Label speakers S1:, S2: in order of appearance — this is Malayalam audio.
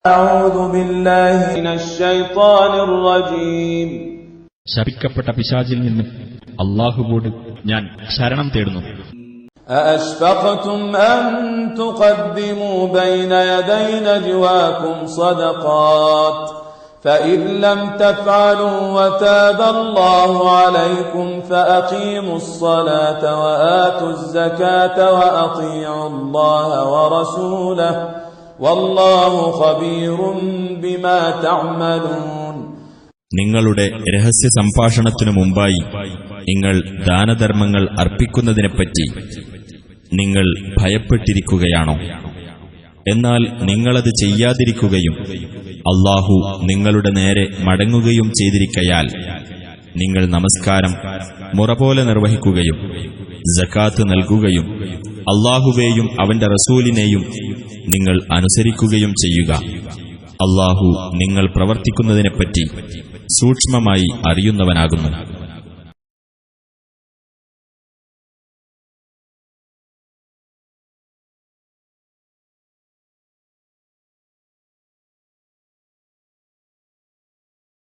S1: അഊദു ബില്ലാഹി മിനശ് ശൈത്വാനിർ റജീം.
S2: ശപിക്കപ്പെട്ട പിശാചിൽ നിന്ന് അല്ലാഹുവോട് ഞാൻ ശരണം തേടുന്നു.
S1: അഅശ്ഫഖതും അൻ തുഖദ്ദിമൂ ബൈന യദൈ നജ്വാകും സദഖാത്ത് فإن لم تفعلوا وتاب الله عليكم فأقيموا الصلاة وآتوا الزكاة وأطيعوا الله ورسوله والله خبير بما تعملون.
S3: നിങ്ങളുടെ രഹസ്യ സംഭാഷണത്തിനു മുമ്പായി നിങ്ങൾ ദാനധർമ്മങ്ങൾ അർപ്പിക്കുന്നതിനെപ്പറ്റി നിങ്ങൾ ഭയപ്പെട്ടിരിക്കുകയാണോ? എന്നാൽ നിങ്ങളത് ചെയ്യാതിരിക്കുകയും അല്ലാഹു നിങ്ങളുടെ നേരെ മടങ്ങുകയും ചെയ്തിരിക്കയാൽ നിങ്ങൾ നമസ്കാരം മുറപോലെ നിർവഹിക്കുകയും സകാത്ത് നൽകുകയും അല്ലാഹുവേയും അവന്റെ റസൂലിനെയും നിങ്ങൾ അനുസരിക്കുകയും ചെയ്യുക. അല്ലാഹു നിങ്ങൾ പ്രവർത്തിക്കുന്നതിനെപ്പറ്റി സൂക്ഷ്മമായി അറിയുന്നവനാകുന്നു.